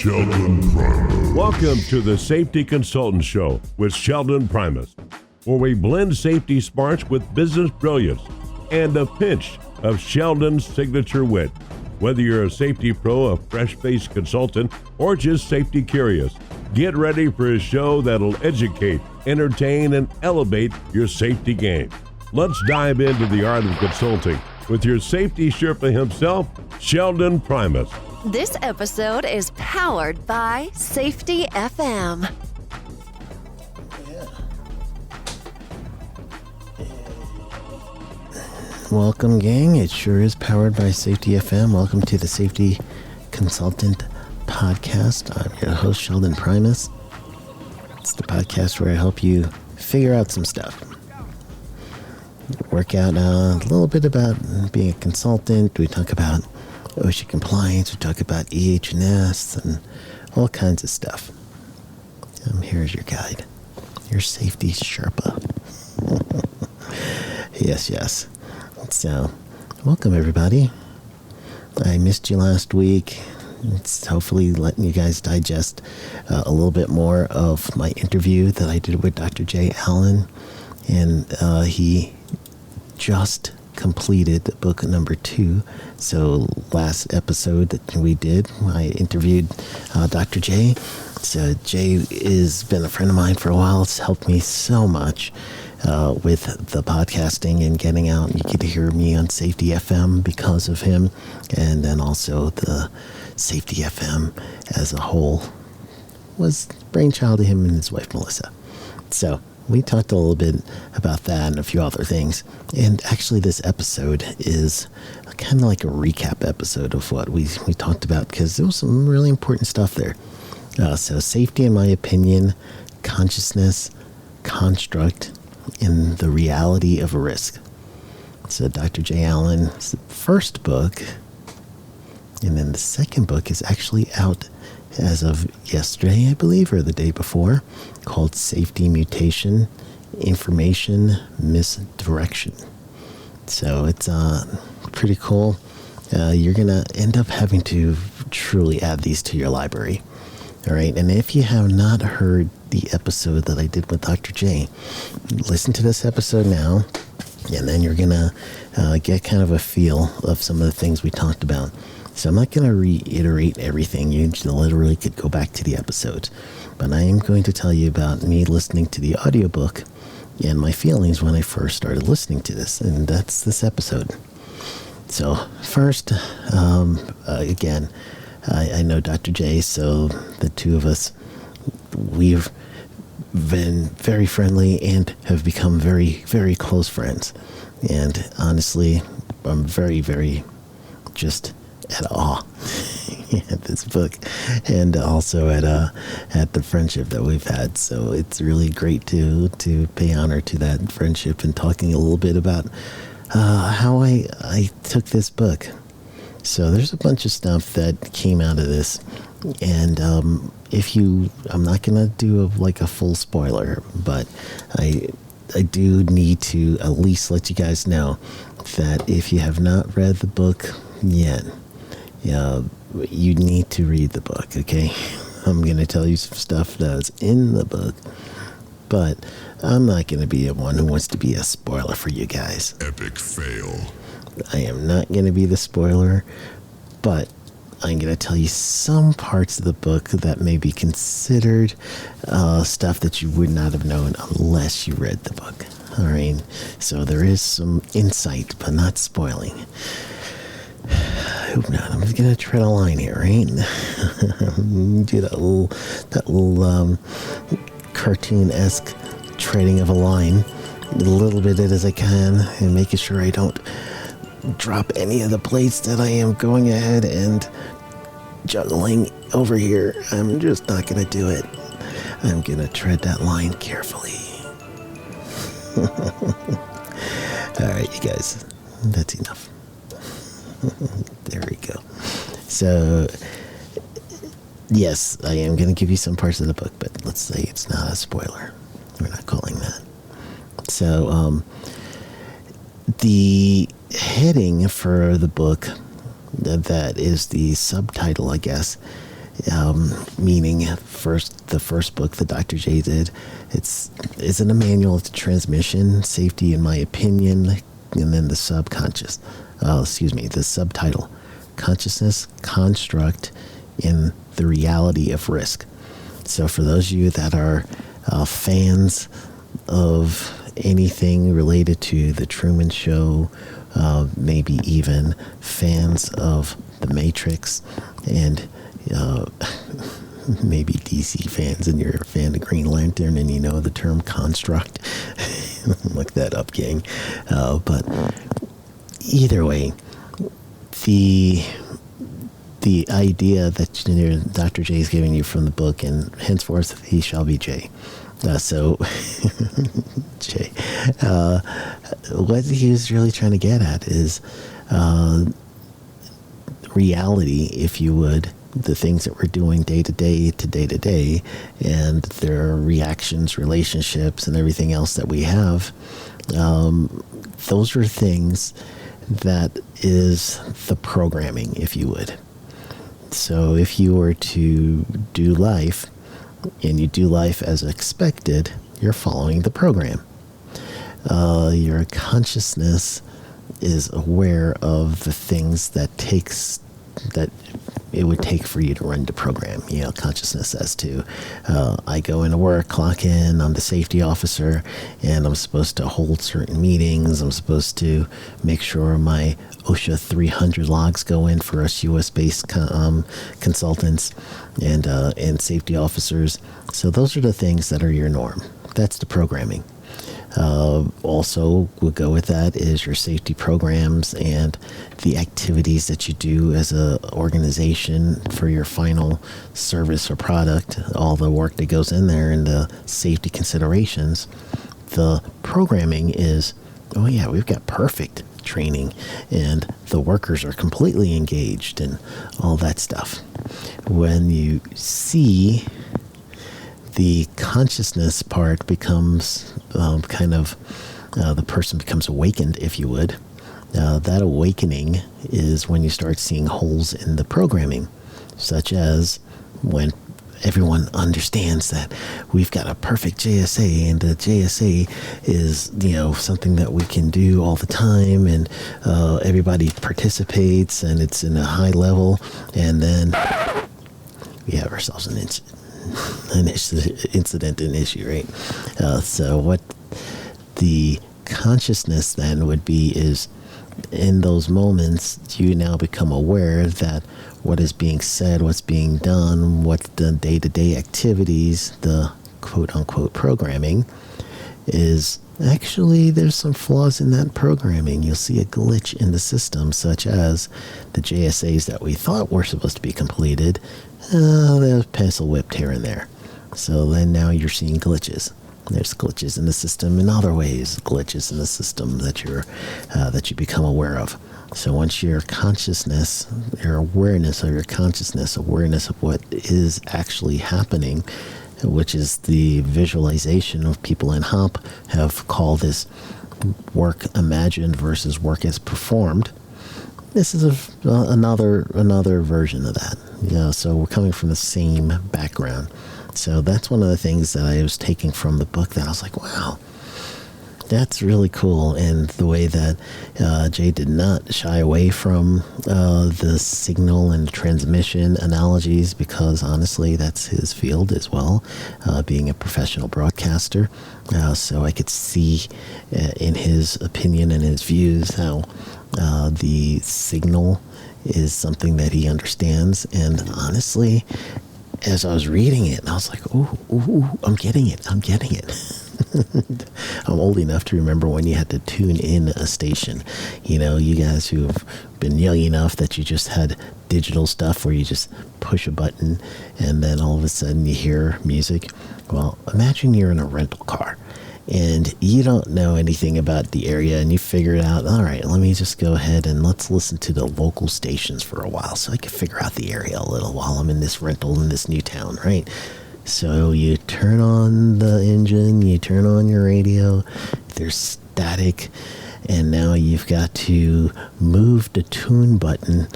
Sheldon Primus. Welcome to the Safety Consultant Show with Sheldon Primus, where we blend safety smarts with business brilliance and a pinch of Sheldon's signature wit. Whether you're a safety pro, a fresh-faced consultant, or just safety curious, get ready for a show that'll educate, entertain, and elevate your safety game. Let's dive into the art of consulting with your safety Sherpa himself, Sheldon Primus. This episode is powered by Safety FM. Welcome, gang. It sure is powered by Safety FM. Welcome to the Safety Consultant Podcast. I'm your host, Sheldon Primus. It's the podcast where I help you figure out some stuff. Work out a little bit about being a consultant. We talk about OSHA compliance. We talk about EH&S and all kinds of stuff. Here's your guide, your safety Sherpa. Yes. So, welcome everybody. I missed you last week. It's hopefully letting you guys digest a little bit more of my interview that I did with Dr. Jay Allen. And he just completed book number 2. So last episode that we did, I interviewed Dr. Jay. So Jay has been a friend of mine for a while. It's helped me so much with the podcasting and getting out. You get to hear me on Safety FM because of him. And then also the Safety FM as a whole was brainchild of him and his wife, Melissa. So we talked a little bit about that and a few other things. And actually this episode is kind of like a recap episode of what we talked about, because there was some really important stuff there. So safety, in my opinion, consciousness, construct, and the reality of a risk. So Dr. Jay Allen's first book, and then the second book is actually out as of yesterday, I believe, or the day before, called Safety Mutation, Information Misdirection. So it's pretty cool. You're going to end up having to truly add these to your library. All right. And if you have not heard the episode that I did with Dr. J, listen to this episode now, and then you're going to get kind of a feel of some of the things we talked about. So I'm not going to reiterate everything. You literally could go back to the episodes. But I am going to tell you about me listening to the audiobook and my feelings when I first started listening to this. And that's this episode. So first, again, I know Dr. J, so the two of us, we've been very friendly and have become very, very close friends. And honestly, I'm very, very just at awe at this book, and also at the friendship that we've had. So it's really great to pay honor to that friendship, and talking a little bit about how I took this book. So there's a bunch of stuff that came out of this, and I'm not gonna do a full spoiler, but I do need to at least let you guys know that if you have not read the book yet, you need to read the book, okay? I'm going to tell you some stuff that's in the book, but I'm not going to be the one who wants to be a spoiler for you guys. Epic fail. I am not going to be the spoiler, but I'm going to tell you some parts of the book that may be considered stuff that you would not have known unless you read the book. All right? So there is some insight, but not spoiling. I hope not. I'm just gonna tread a line here, right? Do that little cartoon-esque treading of a line, a little bit as I can, and making sure I don't drop any of the plates that I am going ahead and juggling over here. I'm just not gonna do it. I'm gonna tread that line carefully. All right, you guys, that's enough. There we go. So, yes, I am going to give you some parts of the book, but let's say it's not a spoiler. We're not calling that. So, the heading for the book, that is the subtitle, I guess, meaning the first book that Dr. J did, isn't a manual to transmission safety, in my opinion. And then the subtitle, Consciousness, Construct, in the Reality of Risk. So for those of you that are fans of anything related to The Truman Show, maybe even fans of The Matrix, and maybe DC fans, and you're a fan of Green Lantern and you know the term construct, look that up, gang. But either way, the idea that Dr. J is giving you from the book, and henceforth he shall be J. J. What he was really trying to get at is reality, if you would, the things that we're doing day to day, and their reactions, relationships, and everything else that we have. Those are things that is the programming, if you would. So if you were to do life, and you do life as expected, you're following the program. Your consciousness is aware of the things that it would take for you to run the program. Consciousness as to, I go into work, clock in, I'm the safety officer, and I'm supposed to hold certain meetings. I'm supposed to make sure my OSHA 300 logs go in for us US-based consultants and safety officers. So those are the things that are your norm. That's the programming. Also, we'll go with that is your safety programs and the activities that you do as a organization for your final service or product, all the work that goes in there and the safety considerations. The programming is, oh yeah, we've got perfect training and the workers are completely engaged and all that stuff. When you see the consciousness part becomes the person becomes awakened, if you would. That awakening is when you start seeing holes in the programming, such as when everyone understands that we've got a perfect JSA, and the JSA is, something that we can do all the time, and everybody participates, and it's in a high level, and then we have ourselves an incident, an issue, right? So what the consciousness then would be is, in those moments, you now become aware that what is being said, what's being done, what the day-to-day activities, the quote-unquote programming, is actually there's some flaws in that programming. You'll see a glitch in the system, such as the JSAs that we thought were supposed to be completed. There's pencil whipped here and there. So then now you're seeing glitches. There's glitches in the system in other ways, glitches in the system that you become aware of. So once your consciousness, your awareness of your consciousness, awareness of what is actually happening, which is the visualization of people in HOP have called this work imagined versus work as performed. This is another version of that. So we're coming from the same background. So that's one of the things that I was taking from the book that I was like, wow, that's really cool. And the way that Jay did not shy away from the signal and transmission analogies, because honestly, that's his field as well, being a professional broadcaster. So I could see in his opinion and his views how the signal is something that he understands. And honestly, as I was reading it, I was like, ooh, I'm getting it. I'm old enough to remember when you had to tune in a station. You guys who have been young enough that you just had digital stuff where you just push a button and then all of a sudden you hear music. Well, imagine you're in a rental car and you don't know anything about the area, and you figure it out, all right, let me just go ahead and let's listen to the local stations for a while so I can figure out the area a little while I'm in this rental in this new town, right? So you turn on the engine, you turn on your radio, there's static, and now you've got to move the tune button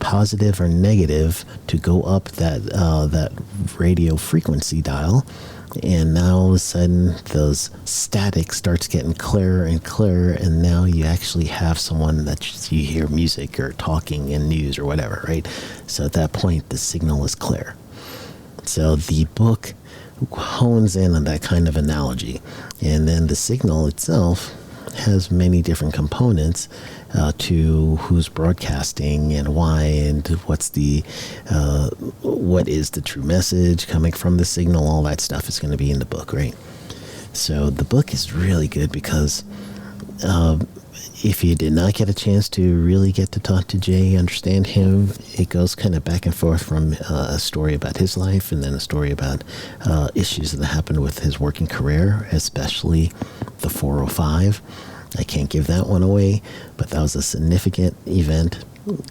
positive or negative to go up that radio frequency dial. And now all of a sudden, those static starts getting clearer and clearer, and now you actually have someone that you hear music or talking in news or whatever, right? So at that point, the signal is clear. So the book hones in on that kind of analogy. And then the signal itself has many different components to who's broadcasting and why, and what is the true message coming from the signal. All that stuff is going to be in the book, right? So the book is really good because if you did not get a chance to really get to talk to Jay, understand him, it goes kind of back and forth from a story about his life and then a story about issues that happened with his working career, especially the 405. I can't give that one away, but that was a significant event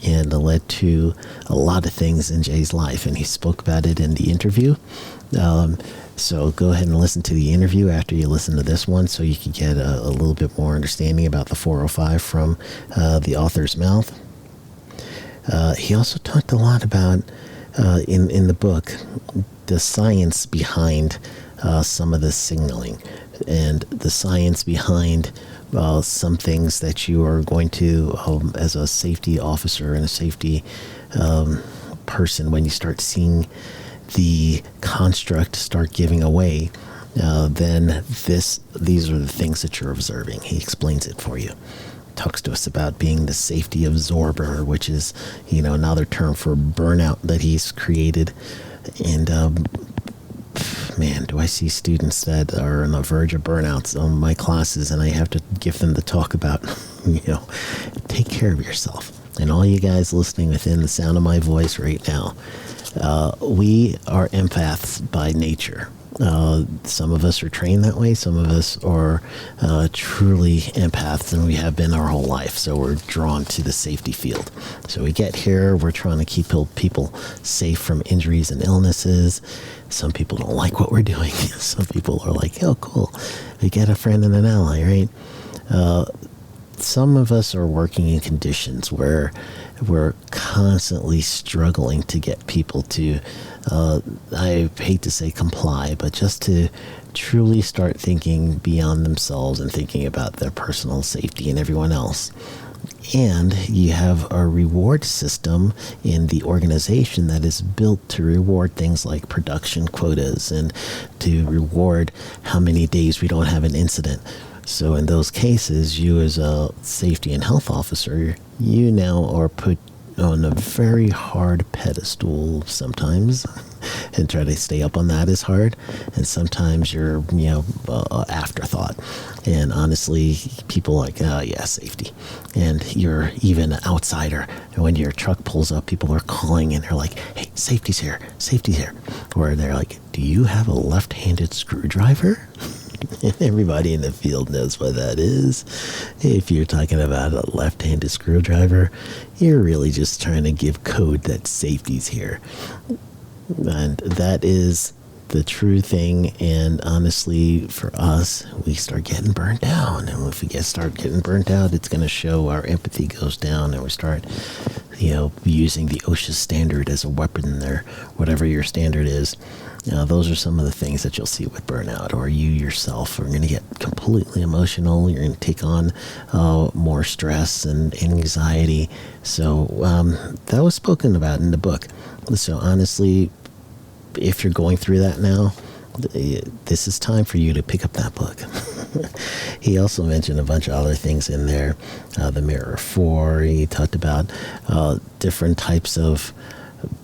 and it led to a lot of things in Jay's life, and he spoke about it in the interview. So go ahead and listen to the interview after you listen to this one so you can get a little bit more understanding about the 405 from the author's mouth. He also talked a lot about, in the book, the science behind some of the signaling and the science behind some things that you are going to, as a safety officer and a safety person, when you start seeing the construct start giving away, then these are the things that you're observing. He explains it for you. Talks to us about being the safety absorber, which is, another term for burnout that he's created. And man, do I see students that are on the verge of burnouts on my classes, and I have to give them the talk about, take care of yourself. And all you guys listening within the sound of my voice right now, we are empaths by nature. Some of us are trained that way. Some of us are truly empaths, and we have been our whole life. So we're drawn to the safety field. So we get here, we're trying to keep people safe from injuries and illnesses. Some people don't like what we're doing. Some people are like, oh, cool. We get a friend and an ally, right? Some of us are working in conditions where we're constantly struggling to get people to, I hate to say comply, but just to truly start thinking beyond themselves and thinking about their personal safety and everyone else. And you have a reward system in the organization that is built to reward things like production quotas and to reward how many days we don't have an incident. So in those cases, you as a safety and health officer, you now are put on a very hard pedestal sometimes, and try to stay up on that is hard. And sometimes you're, afterthought. And honestly, people are like, yeah, safety. And you're even an outsider. And when your truck pulls up, people are calling and they're like, hey, safety's here, safety's here. Or they're like, do you have a left-handed screwdriver? Everybody in the field knows what that is. If you're talking about a left-handed screwdriver, you're really just trying to give code that safety's here. And that is the true thing. And honestly, for us, we start getting burnt down. And if we start getting burnt out, it's going to show our empathy goes down, and we start, using the OSHA standard as a weapon, or whatever your standard is. Those are some of the things that you'll see with burnout, or you yourself are going to get completely emotional. You're going to take on more stress and anxiety. So that was spoken about in the book. So honestly, if you're going through that now, this is time for you to pick up that book. He also mentioned a bunch of other things in there. The Mirror 4, he talked about different types of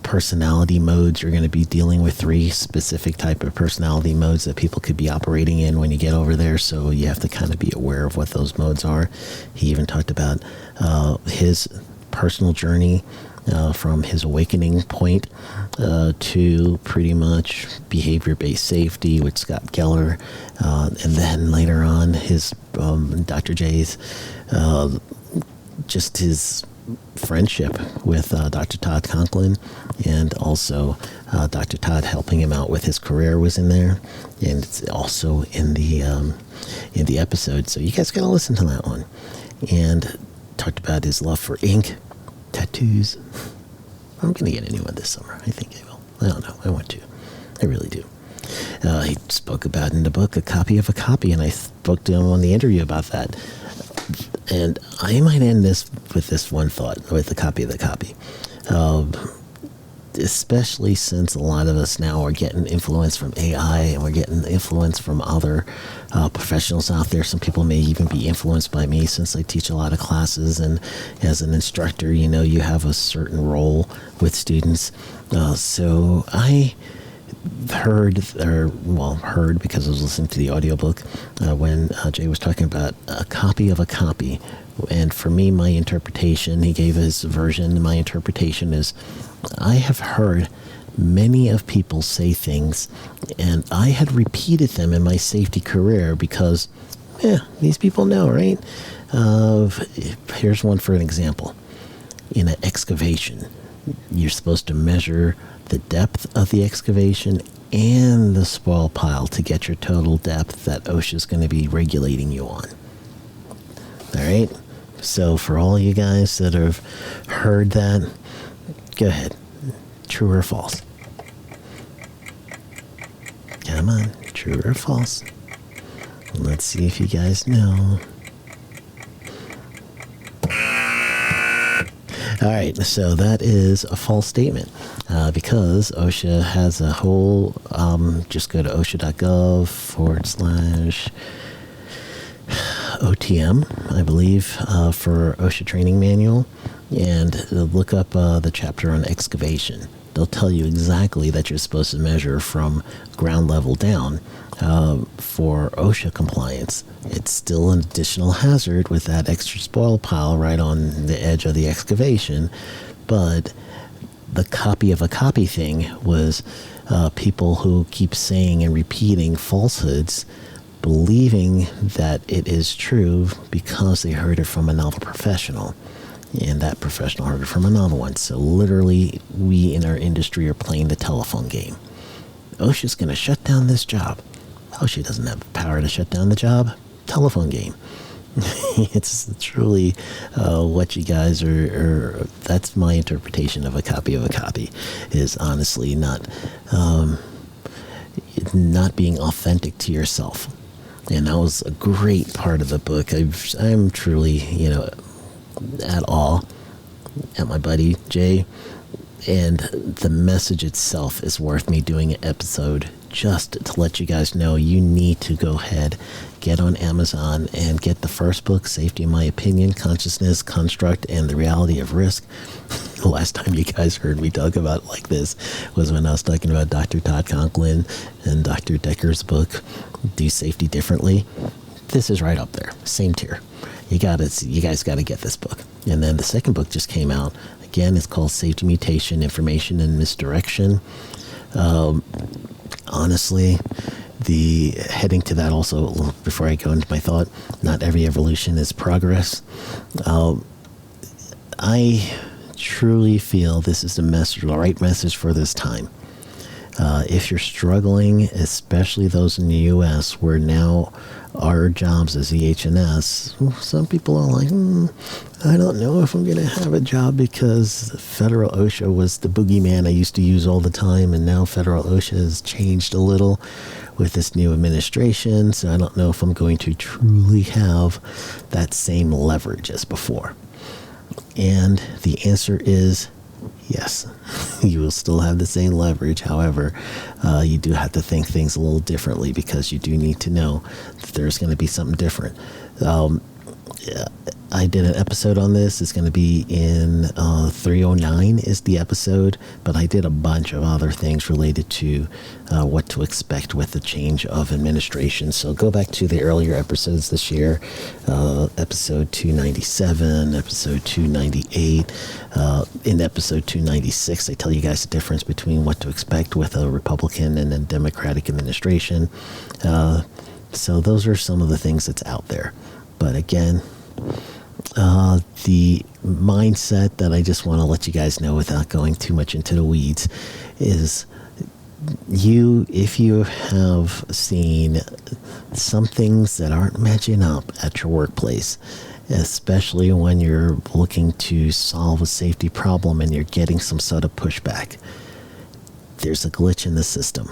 personality modes. You're going to be dealing with 3 specific type of personality modes that people could be operating in when you get over there. So you have to kind of be aware of what those modes are. He even talked about his personal journey from his awakening point to pretty much behavior-based safety with Scott Geller, and then later on his Dr. J's just his friendship with Dr. Todd Conklin, and also Dr. Todd helping him out with his career was in there, and it's also in the episode. So you guys gotta listen to that one. And talked about his love for ink, tattoos, I'm going to get a new one this summer. I think I will. I don't know. I want to. I really do. He spoke about in the book, a copy of a copy, and I spoke to him on the interview about that. And I might end this with this one thought, with a copy of the copy. Especially since a lot of us now are getting influence from AI, and we're getting influence from other professionals out there. Some people may even be influenced by me, since I teach a lot of classes, and as an instructor, you have a certain role with students. So I heard because I was listening to the audiobook when Jay was talking about a copy of a copy. And for me, my interpretation, he gave his version, my interpretation is, I have heard many of people say things, and I had repeated them in my safety career because, these people know, right? Here's one for an example. In an excavation, you're supposed to measure the depth of the excavation and the spoil pile to get your total depth that OSHA is going to be regulating you on. All right? So for all you guys that have heard that, go ahead. True or false? Come on. True or false? Let's see if you guys know. All right, so that is a false statement because OSHA has a whole, just go to OSHA.gov/OTM, I believe, for OSHA training manual, and look up the chapter on excavation. They'll tell you exactly that you're supposed to measure from ground level down for OSHA compliance. It's still an additional hazard with that extra spoil pile right on the edge of the excavation, but the copy of a copy thing was people who keep saying and repeating falsehoods, believing that it is true because they heard it from another professional. And that professional heard it from another one. So literally, we in our industry are playing the telephone game. OSHA's going to shut down this job. OSHA doesn't have the power to shut down the job. Telephone game. It's truly what you guys are. That's my interpretation of a copy, is honestly not being authentic to yourself. And that was a great part of the book. I'm truly, at awe at my buddy Jay, and the message itself is worth me doing an episode just to let you guys know you need to go ahead, get on Amazon and get the first book, Safety in My Opinion, Consciousness, Construct, and the Reality of Risk. The last time you guys heard me talk about it like this was when I was talking about Dr. Todd Conklin and Dr. Decker's book, Do Safety Differently. This is right up there, same tier. You guys got to get this book. And then the second book just came out. Again, it's called Safety, Mutation, Information, and Misdirection. Honestly, the heading to that also, before I go into my thought, not every evolution is progress. I truly feel this is the right message for this time. If you're struggling, especially those in the U.S., where now our jobs as EH&S, some people are like, I don't know if I'm going to have a job because federal OSHA was the boogeyman I used to use all the time, and now federal OSHA has changed a little with this new administration, so I don't know if I'm going to truly have that same leverage as before. And the answer is yes, you will still have the same leverage. However, you do have to think things a little differently, because you do need to know that there's going to be something different. I did an episode on this. It's going to be in 309 is the episode, but I did a bunch of other things related to what to expect with the change of administration. So go back to the earlier episodes this year, episode 297, episode 298. In episode 296, I tell you guys the difference between what to expect with a Republican and a Democratic administration. So those are some of the things that's out there. But again, the mindset that I just want to let you guys know without going too much into the weeds is if you have seen some things that aren't matching up at your workplace, especially when you're looking to solve a safety problem and you're getting some sort of pushback. There's a glitch in the system.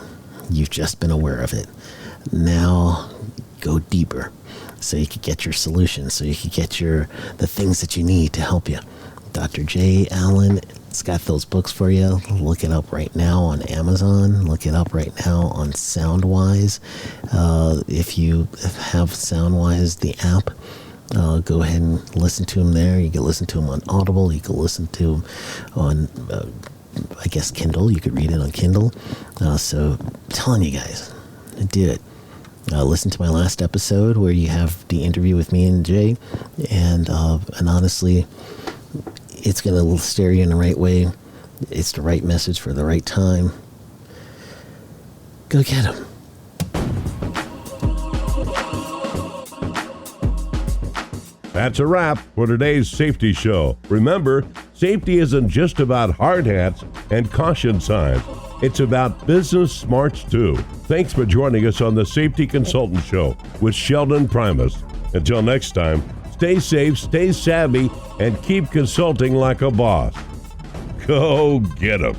You've just been aware of it. Now go deeper so you can get your solution, so you can get the things that you need to help you. Dr. J. Allen has got those books for you. Look it up right now on Amazon. Look it up right now on Soundwise. If you have Soundwise, the app, go ahead and listen to him there. You can listen to him on Audible. You can listen to him on, I guess, Kindle. You could read it on Kindle. So I'm telling you guys, do it. Listen to my last episode where you have the interview with me and Jay. And honestly, it's going to steer you in the right way. It's the right message for the right time. Go get them. That's a wrap for today's safety show. Remember, safety isn't just about hard hats and caution signs. It's about business smarts too. Thanks for joining us on the Safety Consultant Show with Sheldon Primus. Until next time, stay safe, stay savvy, and keep consulting like a boss. Go get 'em.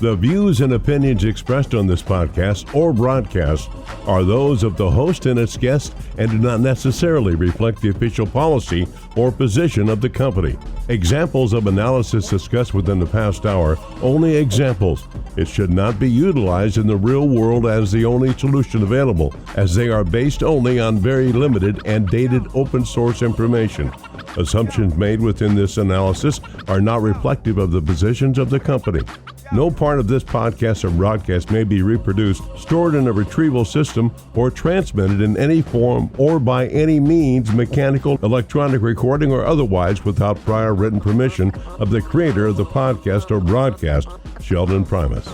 The views and opinions expressed on this podcast or broadcast are those of the host and its guests and do not necessarily reflect the official policy or position of the company. Examples of analysis discussed within the past hour, only examples. It should not be utilized in the real world as the only solution available, as they are based only on very limited and dated open source information. Assumptions made within this analysis are not reflective of the positions of the company. No part of this podcast or broadcast may be reproduced, stored in a retrieval system, or transmitted in any form or by any means, mechanical, electronic recording, or otherwise, without prior written permission of the creator of the podcast or broadcast, Sheldon Primus.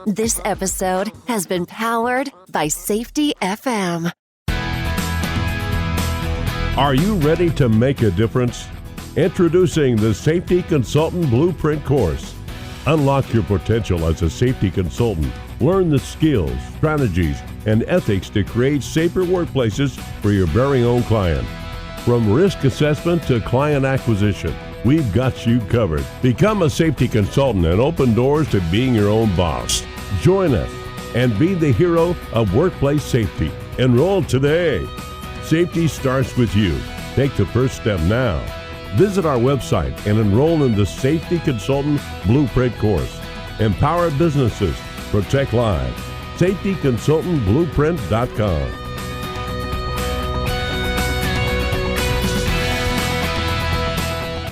This episode has been powered by Safety FM. Are you ready to make a difference? Introducing the Safety Consultant Blueprint course. Unlock your potential as a safety consultant. Learn the skills, strategies, and ethics to create safer workplaces for your very own client. From risk assessment to client acquisition, we've got you covered. Become a safety consultant and open doors to being your own boss. Join us and be the hero of workplace safety. Enroll today. Safety starts with you. Take the first step now. Visit our website and enroll in the Safety Consultant Blueprint course. Empower businesses. Protect lives. SafetyConsultantBlueprint.com.